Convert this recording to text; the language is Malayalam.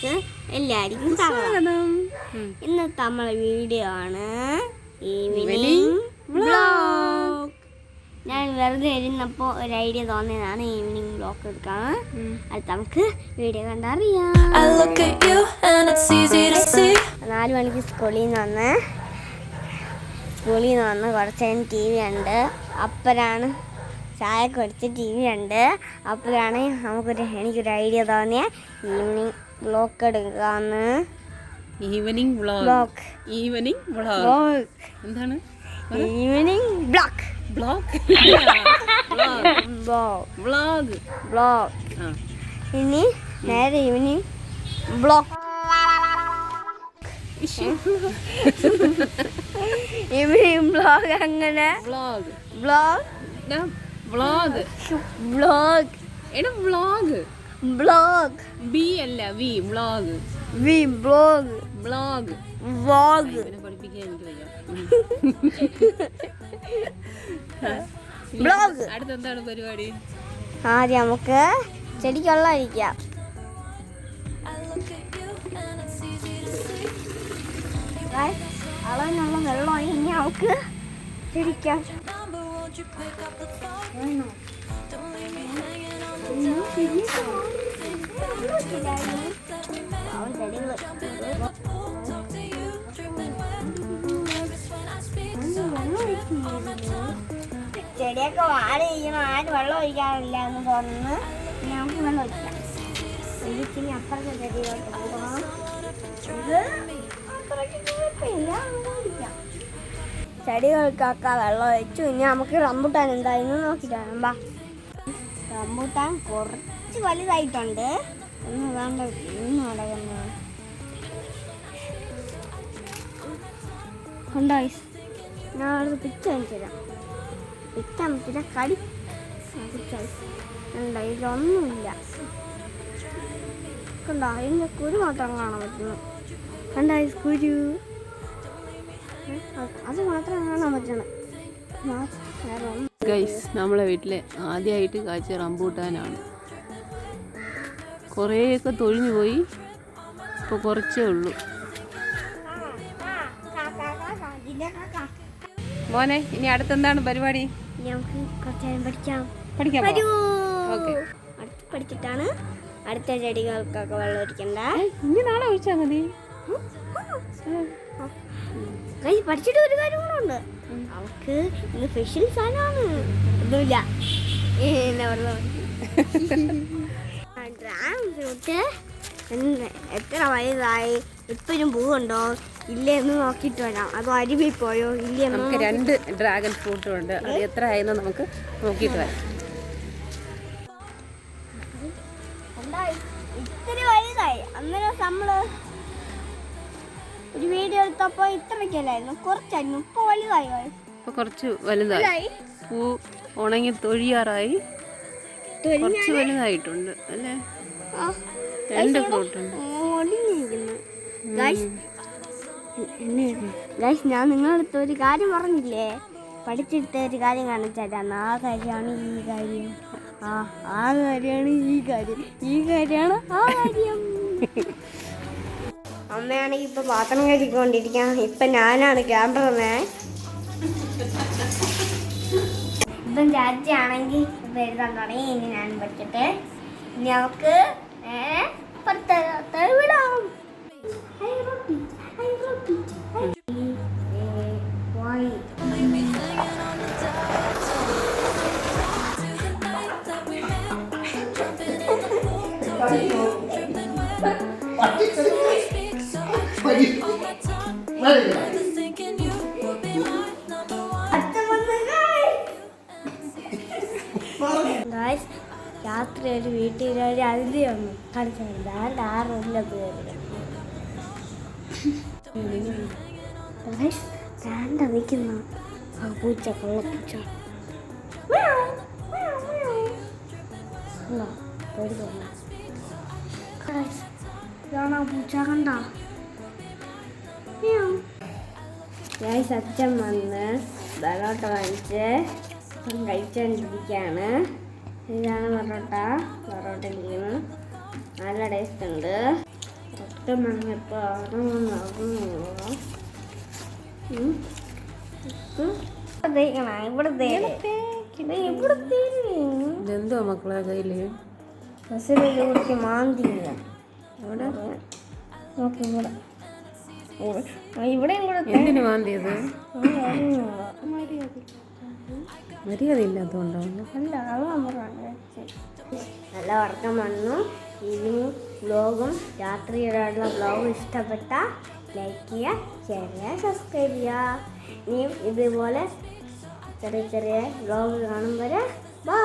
വീഡിയോയിലേക്ക് എല്ലാവർക്കും സ്വാഗതം. ഇന്നത്തെ നമ്മളെ വീഡിയോ ആണ് ഈവനിങ് വ്ലോഗ്. ഞാൻ വെറുതെ ഇരുന്നപ്പോൾ ഒരു ഐഡിയ തോന്നിയതാണ് ഈവനിങ് വ്ലോഗ് എടുക്കാൻ. അത് നമുക്ക് വീഡിയോ കണ്ടറിയാം. 4 മണിക്ക് സ്കൂളിൽ നിന്ന് കുറച്ച് നേരം ടി വി ഉണ്ട്. അപ്പരാണ് ചായ കുടിച്ച് ടി വി ഉണ്ട്. അപ്പോഴാണ് എനിക്കൊരു ഐഡിയ തോന്നിയ ഈവനിങ് വ്ലോഗ് എടുക്കാന്ന്. ഈവനിങ് വ്ലോഗ് എന്താണ്? ഈവനിങ് വ്ലോഗ് ഇനി നേരെ ഈവനിങ് വ്ലോഗ് ഈവനിങ് വ്ലോഗ് അങ്ങനെ വ്ലോഗ് ബി അല്ല വി വ്ലോഗ് പഠിപ്പിക്കാൻ എനിക്ക് വയ്യ. അടുത്തെന്താണ് പരിപാടി? ആദ്യം നമുക്ക് ചെടിക്ക് വെള്ളം ഒഴിക്കാം. അളവിനുള്ള വെള്ളം ഇനി നമുക്ക് ചെടിക്കാം. ചെടിയൊക്കെ വാഴ ചെയ്യണം. ആരും വെള്ളം ഒഴിക്കാറില്ല എന്ന് തോന്നുന്നു. നമുക്ക് വെള്ളം ഒഴിക്കാം. ഒഴിച്ചിനി അപ്പുറത്തെ ചെടികളൊക്കെ പോകണം. ചെടികൾക്കൊക്കെ വെള്ളം ഒഴിച്ചു. ഇനി നമുക്ക് റംബൂട്ടാൻ എന്തായിരുന്നു നോക്കിട്ടാണ്. റംബൂട്ടാൻ കുറച്ച് വലുതായിട്ടുണ്ട്. ഒന്ന് വേണ്ട നടക്കുന്നു കണ്ടോ? ഞാൻ അവിടെ പിച്ച കാണിച്ചു തരാം. പിച്ച കടി ഉണ്ടോ? ഇതിലൊന്നുമില്ല. കണ്ടോ? ഇതിൻ്റെ കുരു മാത്രം കാണാൻ പറ്റുന്നു. കണ്ടോ കുരു? അത് മാത്രം കാണാൻ പറ്റണം. ഗൈസ്, നമ്മളെ വീട്ടിലെ ആദ്യമായിട്ട് കാഴ്ച റംബൂട്ടാനാണ്. കുറേയൊക്കെ തൊഴിഞ്ഞു പോയി. ഇപ്പോൾ കുറച്ചേ ഉള്ളൂ. മോനെ, ഇനി അടുത്തെന്താണ് പരിപാടി? നമുക്ക് കുറച്ച് നേരം പഠിക്കാം. പഠിച്ചിട്ടാണ് അടുത്ത ചെടികൾക്കൊക്കെ വെള്ളം ഒഴിക്കണ്ട. ഇനി നാളെ ഒഴിച്ചാൽ മതി. പഠിച്ചിട്ട് ഒരു കാര്യം കൂടെ ഉണ്ട്. അവർക്ക് ഇന്ന് സ്പെഷ്യൽ സാധനമാണ്. ഒന്നുമില്ല, എന്താ ഡ്രാഗൺ ഫ്രൂട്ട് എത്ര വലുതായി, ഇപ്പോഴും പൂവുണ്ടോ ഇല്ലെന്ന് നോക്കിയിട്ട് വരാം. അതോ അരുവി പോയോ ഇല്ലേ? നമുക്ക് 2 ഡ്രാഗൺ ഫ്രൂട്ടും ഉണ്ട്. അത് എത്ര ആയെന്ന് നമുക്ക് നോക്കിയിട്ട് വരാം. ഇത്തിരി വലുതായി. അന്നേരം നമ്മള് ഒരു വീഡിയോ എടുത്തപ്പോ ഇത്രയ്ക്കല്ലായിരുന്നു, കുറച്ചായിരുന്നു. ഇപ്പൊ വലുതായി. ഇപ്പൊ കുറച്ച് വലുതായി. പൂ ഉണങ്ങി തൊഴിയാറായി. കുറച്ച് വലുതായിട്ടുണ്ട് അല്ലേ? 2 ഫ്രൂട്ട് ഉണ്ട്. ഞാൻ നിങ്ങളടുത്ത് ഒരു കാര്യം പറഞ്ഞില്ലേ? പഠിച്ചെടുത്ത ഒരു കാര്യം കാണിച്ചാൽ ആ കാര്യമാണ് ഈ കാര്യം, ആ കാര്യമാണ് ഈ കാര്യം, ഈ കാര്യമാണ് ആ കാര്യം. അമ്മയാണെങ്കിൽ ഇപ്പൊ പാത്രം കഴുകിക്കൊണ്ടിരിക്കാം. ഇപ്പൊ ഞാനാണ് ക്യാമറമാൻ. ഇപ്പം ചാച്ചിയാണെങ്കിൽ ഇപ്പൊ എഴുതാൻ തുടങ്ങി. ഇനി ഞാൻ പഠിച്ചിട്ട് ഇനി അവർക്ക് വിടാം. രാത്രി ഒരു വീട്ടിൽ അതിഥി വന്നു കളിച്ചിട്ടുണ്ട്. ആ റൂമിലത് കയറി നിൽക്കുന്ന പൂച്ച, കൊള്ളപ്പൂച്ച. ഇതാണ് ആ പൂച്ച. കണ്ട അച്ഛൻ വന്ന് ബലോട്ട വാങ്ങിച്ച് കഴിച്ചുകൊണ്ടിരിക്കുകയാണ്. ഇതാണ് പൊറോട്ട. പൊറോട്ട ഇരിക്കുന്നു. നല്ല ടേസ്റ്റ് ഉണ്ട്. ഇതെന്തോ മക്കളെ കയ്യില് കുറിച്ച് മാന്തില്ല ഇവിടെ നോക്കി ഇവിടെയും കൂടെ എന്തിനു വാന്തിയത്? മര്യാദ ഇല്ലാത്തതുകൊണ്ടാണ്. നല്ല ഉറക്കം വന്നു. ഈവനിങ് വ്ലോഗും രാത്രിയിലുള്ള വ്ലോഗും ഇഷ്ടപ്പെട്ട ലൈക്ക് ചെയ്യുക, ഷെയർ ചെയ്യുക, സബ്സ്ക്രൈബ് ചെയ്യുക. ഇനിയും ഇതുപോലെ ചെറിയ ചെറിയ വ്ലോഗ് കാണും വരെ ബൈ.